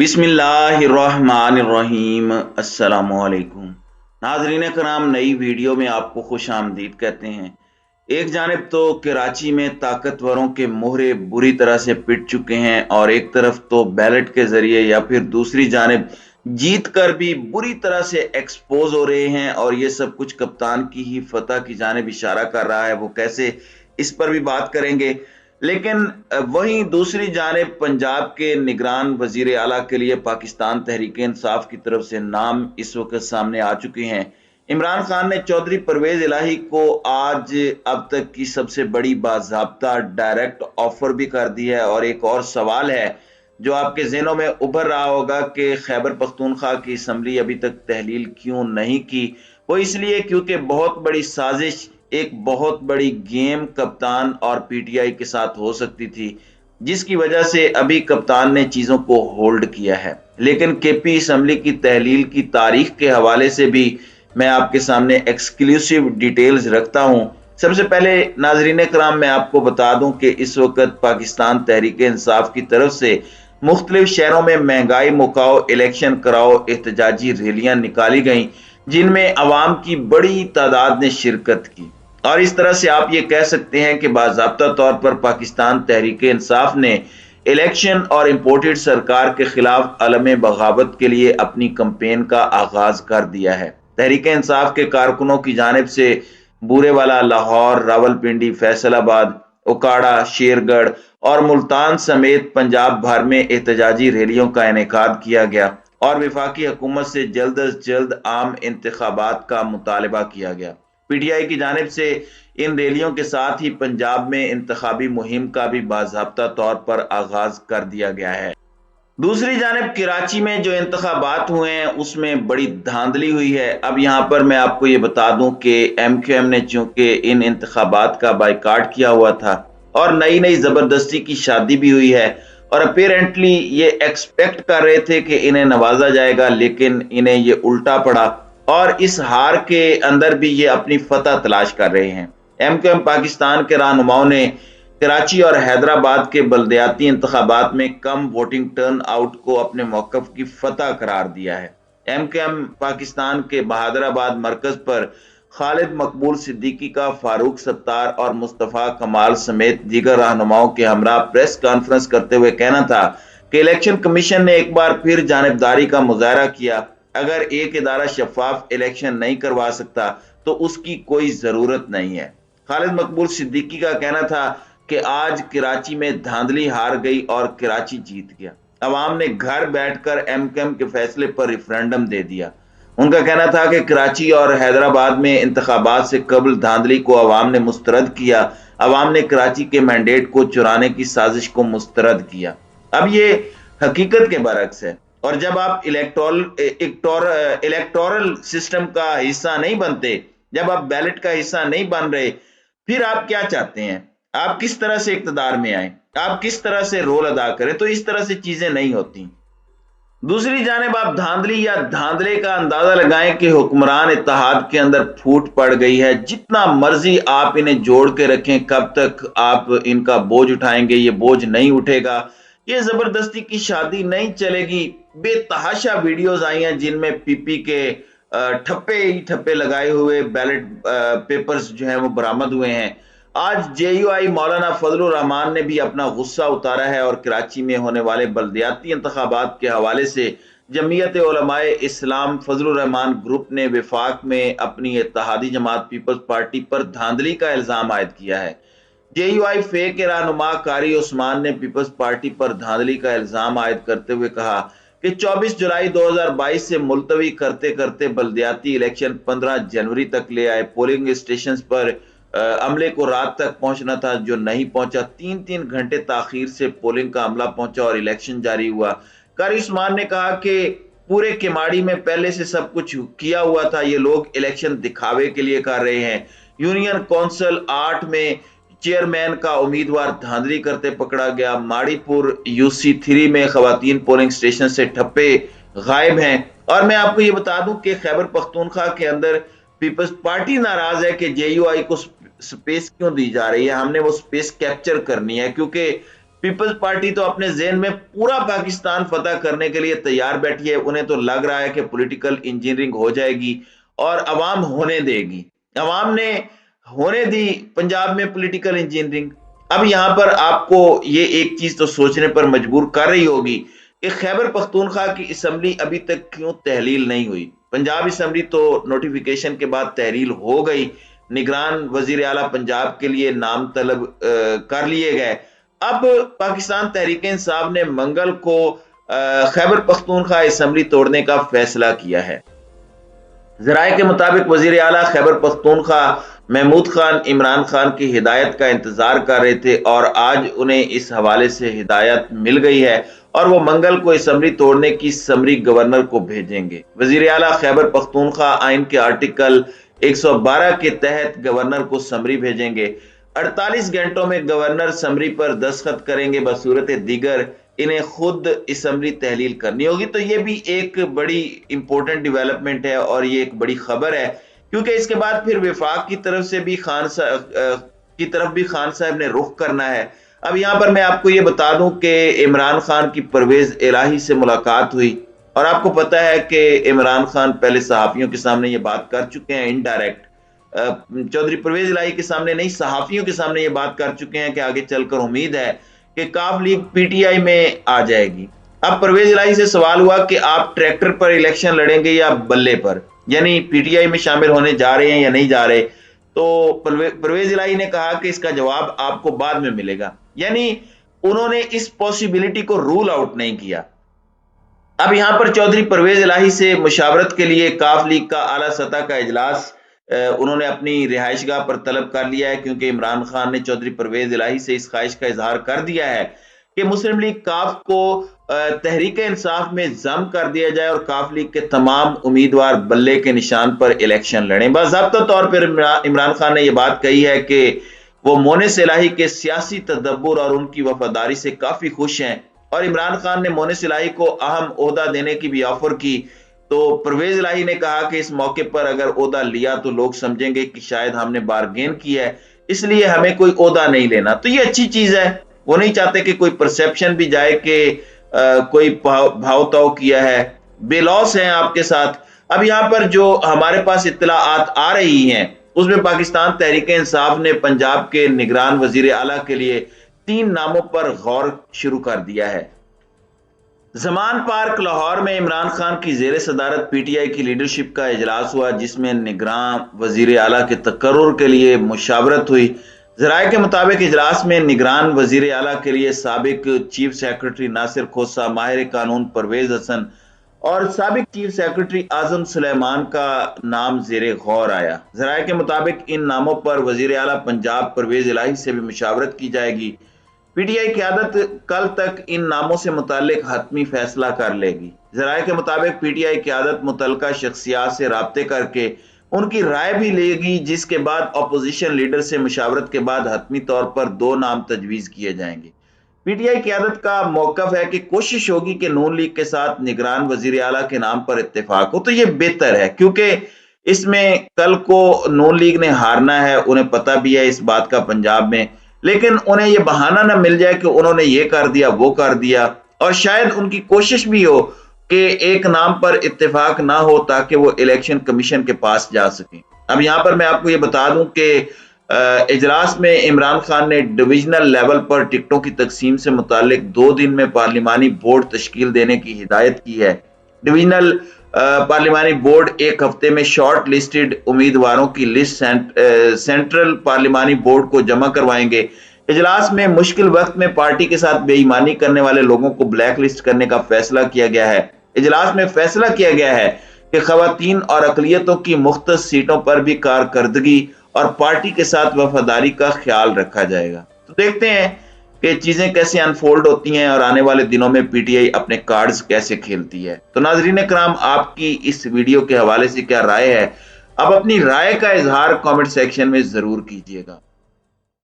बिस्मिल्लाहिर्रहमानिर्रहीम। अस्सलामुअलैकुम नाज़रीन कराम, नई वीडियो में आपको खुश आमदीद कहते हैं। एक जानिब तो कराची में ताकतवरों के मोहरे बुरी तरह से पिट चुके हैं और एक तरफ तो बैलेट के जरिए या फिर दूसरी जानिब जीत कर भी बुरी तरह से एक्सपोज हो रहे हैं, और ये सब कुछ कप्तान की ही फतह की जानिब इशारा कर रहा है। वो कैसे, इस पर भी बात करेंगे। लेकिन वहीं दूसरी जानिब पंजाब के निगरान वजीर आला के लिए पाकिस्तान तहरीक इंसाफ की तरफ से नाम इस वक्त सामने आ चुके हैं। इमरान खान ने चौधरी परवेज इलाही को आज अब तक की सबसे बड़ी बाज़ाब्ता डायरेक्ट ऑफर भी कर दी है। और एक और सवाल है जो आपके ज़हनों में उभर रहा होगा कि खैबर पख्तूनख्वा की असम्बली अभी तक तहलील क्यों नहीं की। वो इसलिए क्योंकि बहुत बड़ी साजिश, एक बहुत बड़ी गेम कप्तान और पीटीआई के साथ हो सकती थी, जिसकी वजह से अभी कप्तान ने चीजों को होल्ड किया है। लेकिन केपी असम्बली की तहलील की तारीख के हवाले से भी मैं आपके सामने एक्सक्लूसिव डिटेल्स रखता हूं। सबसे पहले नाजरीन कराम, मैं आपको बता दूं कि इस वक्त पाकिस्तान तहरीक इंसाफ की तरफ से मुख्तलिफ शहरों में महंगाई मुकाओ, इलेक्शन कराओ एहतजाजी रैलियां निकाली गई, जिनमें अवाम की बड़ी तादाद ने शिरकत की। और इस तरह से आप ये कह सकते हैं कि बाज़ाब्ता तौर पर पाकिस्तान तहरीक इंसाफ ने इलेक्शन और इम्पोर्टेड सरकार के खिलाफ अलम बगावत के लिए अपनी कंपेन का आगाज कर दिया है। तहरीक इंसाफ के कारकुनों की जानिब से बूरेवाला, लाहौर, रावलपिंडी, फैसलाबाद, उकाड़ा, शेरगढ़ और मुल्तान समेत पंजाब भर में एहतजाजी रैलियों का इनेकाद किया गया और विफाकी हुकूमत से जल्द अज जल्द आम इंतखाबात का मुतालबा किया गया। पीटीआई की जानिब से इन रैलियों के साथ ही पंजाब में इंतखाबी मुहिम का भी बाज़ाब्ता तौर पर आगाज कर दिया गया है। दूसरी जानिब कराची में जो इंतखाबात हुए हैं उसमें बड़ी धांधली हुई है। अब यहाँ पर मैं आपको ये बता दूं कि एमक्यूएम ने चूंकि इन इंतखाबात का बाइकाट किया हुआ था और नई नई जबरदस्ती की शादी भी हुई है, और अपेरेंटली ये एक्सपेक्ट कर रहे थे कि इन्हें नवाजा जाएगा, लेकिन इन्हें ये उल्टा पड़ा और इस हार के अंदर भी ये अपनी फतह तलाश कर रहे हैं। एमक्यूएम पाकिस्तान के रहनुमाओं ने कराची और हैदराबाद के बल्दियाती इंतखाबात में कम वोटिंग टर्न आउट को अपने मौकफ की फतह करार दिया है। एमक्यूएम पाकिस्तान के बहादुराबाद मरकज पर खालिद मकबूल सिद्दीकी का फारूक सत्तार और मुस्तफ़ा कमाल समेत दीगर रहनुमाओं के हमरा प्रेस कॉन्फ्रेंस करते हुए कहना था कि इलेक्शन कमीशन ने एक बार फिर जानिबदारी का मुजाहरा किया। अगर एक इदारा शफाफ इलेक्शन नहीं करवा सकता तो उसकी कोई जरूरत नहीं है। खालिद मकबूल सिद्दीकी का कहना था कि आज कराची में धांधली हार गई और कराची जीत गया। अवाम ने घर बैठकर एमक्यूएम के फैसले पर रेफरेंडम दे दिया। उनका कहना था कि कराची और हैदराबाद में इंतखाबात से कबल धांधली को अवाम ने मुस्तरद किया। अवाम ने कराची के मैंडेट को चुराने की साजिश को मुस्तरद किया। अब ये हकीकत के बरक्स है, और जब आप इलेक्टोरल सिस्टम का हिस्सा नहीं बनते, जब आप बैलेट का हिस्सा नहीं बन रहे, फिर आप क्या चाहते हैं? आप किस तरह से इक्तदार में आए, आप किस तरह से रोल अदा करें? तो इस तरह से चीजें नहीं होती। दूसरी जानिब आप धांधली या धांधले का अंदाजा लगाएं कि हुक्मरान इत्तेहाद के अंदर फूट पड़ गई है। जितना मर्जी आप इन्हें जोड़ के रखें, कब तक आप इनका बोझ उठाएंगे? ये बोझ नहीं उठेगा। ये जबरदस्ती की शादी नहीं चलेगी। बेतहाशा वीडियोस आई हैं जिनमें पीपी के ठप्पे ही ठप्पे लगाए हुए बैलेट पेपर्स जो हैं वो बरामद हुए हैं। आज जेयूआई मौलाना फजलुर रहमान ने भी अपना गुस्सा उतारा है और कराची में होने वाले बल्दियाती इंतखाबात के हवाले से जमीयत उलमाए इस्लाम फजलुर रहमान ग्रुप ने विफाक में अपनी इत्तेहादी जमात पीपल्स पार्टी पर धांधली का इल्जाम आयद किया है। जेयूआई फे के रहनुमा कारी उस्मान ने पीपल्स पार्टी पर धांधली का इल्जाम आयद करते हुए कहा कि 24 जुलाई 2022 से मुलतवी करते करते बल्दियाती इलेक्शन 15 जनवरी तक ले आए। पोलिंग स्टेशन पर अमले को रात तक पहुंचना था, जो नहीं पहुंचा। 3-3 घंटे ताखीर से पोलिंग का अमला पहुंचा और इलेक्शन जारी हुआ। कारी उस्मान ने कहा कि पूरे केमाड़ी में पहले से सब कुछ किया हुआ था, ये लोग इलेक्शन दिखावे के लिए कर रहे हैं। यूनियन काउंसिल 8 में चेयरमैन का उम्मीदवार धांधली करते पकड़ा गया। माड़ीपुर यूसी 3 में खवातीन पोलिंग स्टेशन से ठप्पे गायब हैं। और मैं आपको ये बता दूं कि खैबर पख्तूनख्वा के अंदर पीपल्स पार्टी नाराज है कि जेयूआई को स्पेस क्यों दी जा रही है। हमने वो स्पेस कैप्चर करनी है, क्योंकि پیپلز پارٹی تو اپنے ذہن میں پورا پاکستان فتح کرنے کے لیے تیار بیٹھی ہے. انہیں تو لگ رہا ہے کہ پولیٹیکل انجینئرنگ ہو جائے گی اور عوام ہونے دے گی. عوام نے ہونے دی پنجاب میں پولیٹیکل انجینئرنگ. اب یہاں پر آپ کو یہ ایک چیز تو سوچنے پر مجبور کر رہی ہوگی کہ خیبر پختونخوا کی اسمبلی ابھی تک کیوں تحلیل نہیں ہوئی. پنجاب اسمبلی تو نوٹیفیکیشن کے بعد تحلیل ہو گئی, نگران وزیر اعلیٰ پنجاب کے لیے نام طلب کر لیے گئے. اب پاکستان تحریک انصاف نے منگل کو خیبر پختونخوا اسمبلی توڑنے کا فیصلہ کیا ہے. ذرائع کے مطابق وزیر اعلیٰ خیبر پختونخوا محمود خان عمران خان کی ہدایت کا انتظار کر رہے تھے اور آج انہیں اس حوالے سے ہدایت مل گئی ہے اور وہ منگل کو اسمبلی توڑنے کی سمری گورنر کو بھیجیں گے. وزیر اعلیٰ خیبر پختونخوا آئین کے آرٹیکل 112 کے تحت گورنر کو سمری بھیجیں گے. 48 گھنٹوں میں گورنر سمری پر دستخط کریں گے. بصورت دیگر انہیں خود اسمبلی تحلیل کرنی ہوگی. تو یہ بھی ایک بڑی امپورٹنٹ ڈیولپمنٹ ہے اور یہ ایک بڑی خبر ہے, کیونکہ اس کے بعد پھر وفاق کی طرف سے بھی خان صاحب نے رخ کرنا ہے. اب یہاں پر میں آپ کو یہ بتا دوں کہ عمران خان کی پرویز الہی سے ملاقات ہوئی اور آپ کو پتا ہے کہ عمران خان پہلے صحافیوں کے سامنے یہ بات کر چکے ہیں, انڈائریکٹ چودھری پرویز الہی کے سامنے نہیں, صحافیوں کے سامنے یہ بات کر چکے ہیں کہ آگے چل کر امید ہے کہ کاف لیگ پی ٹی آئی میں آ جائے گی. اب پرویز الہی سے سوال ہوا کہ آپ ٹریکٹر پر الیکشن لڑیں گے یا بلے پر, یعنی پی ٹی آئی میں شامل ہونے جا رہے ہیں یا نہیں جا رہے. تو پرویز الہی نے کہا کہ اس کا جواب آپ کو بعد میں ملے گا, یعنی انہوں نے اس پوسیبلٹی کو رول آؤٹ نہیں کیا. اب یہاں پر چودھری پرویز الہی سے مشاورت کے لیے کاف لیگ کا اعلیٰ سطح کا اجلاس انہوں نے اپنی رہائش گاہ پر طلب کر لیا ہے, کیونکہ عمران خان نے چودھری پرویز الہی سے اس خواہش کا اظہار کر دیا ہے کہ مسلم لیگ کاف کو تحریک انصاف میں ضم کر دیا جائے اور کاف لیگ کے تمام امیدوار بلے کے نشان پر الیکشن لڑیں. باضابطہ طور پر عمران خان نے یہ بات کہی ہے کہ وہ مونس الہی کے سیاسی تدبر اور ان کی وفاداری سے کافی خوش ہیں, اور عمران خان نے مونس الہی کو اہم عہدہ دینے کی بھی آفر کی. تو پرویز الہی نے کہا کہ اس موقع پر اگر عہدہ لیا تو لوگ سمجھیں گے کہ شاید ہم نے بارگین کیا ہے, اس لیے ہمیں کوئی عہدہ نہیں لینا. تو یہ اچھی چیز ہے, وہ نہیں چاہتے کہ کوئی پرسیپشن بھی جائے کہ کوئی بھاؤ تاؤ کیا ہے. بے لوس ہیں آپ کے ساتھ. اب یہاں پر جو ہمارے پاس اطلاعات آ رہی ہیں اس میں پاکستان تحریک انصاف نے پنجاب کے نگران وزیر اعلیٰ کے لیے 3 ناموں پر غور شروع کر دیا ہے. زمان پارک لاہور میں عمران خان کی زیر صدارت پی ٹی آئی کی لیڈرشپ کا اجلاس ہوا, جس میں نگران وزیر اعلیٰ کے تقرر کے لیے مشاورت ہوئی. ذرائع کے مطابق اجلاس میں نگران وزیر اعلیٰ کے لیے سابق چیف سیکرٹری ناصر کھوسہ, ماہر قانون پرویز حسن اور سابق چیف سیکرٹری اعظم سلیمان کا نام زیر غور آیا. ذرائع کے مطابق ان ناموں پر وزیر اعلیٰ پنجاب پرویز الہی سے بھی مشاورت کی جائے گی. پی ٹی آئی قیادت کل تک ان ناموں سے متعلق حتمی فیصلہ کر لے گی. ذرائع کے مطابق پی ٹی آئی قیادت متعلقہ شخصیات سے رابطے کر کے ان کی رائے بھی لے گی, جس کے بعد اپوزیشن لیڈر سے مشاورت کے بعد حتمی طور پر 2 نام تجویز کیے جائیں گے. پی ٹی آئی قیادت کا موقف ہے کہ کوشش ہوگی کہ نون لیگ کے ساتھ نگران وزیر اعلیٰ کے نام پر اتفاق ہو. تو یہ بہتر ہے, کیونکہ اس میں کل کو نون لیگ نے ہارنا ہے, انہیں پتہ بھی ہے اس بات کا پنجاب میں, لیکن انہیں یہ بہانہ نہ مل جائے کہ انہوں نے یہ کر دیا وہ کر دیا, اور شاید ان کی کوشش بھی ہو کہ ایک نام پر اتفاق نہ ہو تاکہ وہ الیکشن کمیشن کے پاس جا سکیں. اب یہاں پر میں آپ کو یہ بتا دوں کہ اجلاس میں عمران خان نے ڈویژنل لیول پر ٹکٹوں کی تقسیم سے متعلق 2 دن میں پارلیمانی بورڈ تشکیل دینے کی ہدایت کی ہے. ڈویژنل پارلیمانی بورڈ 1 ہفتے میں شارٹ لسٹڈ امیدواروں کی لسٹ سینٹرل پارلیمانی بورڈ کو جمع کروائیں گے. اجلاس میں مشکل وقت میں پارٹی کے ساتھ بے ایمانی کرنے والے لوگوں کو بلیک لسٹ کرنے کا فیصلہ کیا گیا ہے. اجلاس میں فیصلہ کیا گیا ہے کہ خواتین اور اقلیتوں کی مختص سیٹوں پر بھی کارکردگی اور پارٹی کے ساتھ وفاداری کا خیال رکھا جائے گا. تو دیکھتے ہیں کہ چیزیں کیسے انفولڈ ہوتی ہیں اور آنے والے دنوں میں پی ٹی آئی اپنے کارڈز کیسے کھیلتی ہے. تو ناظرین کرام, آپ کی اس ویڈیو کے حوالے سے کیا رائے ہے؟ آپ اپنی رائے کا اظہار کامنٹ سیکشن میں ضرور کیجیے گا.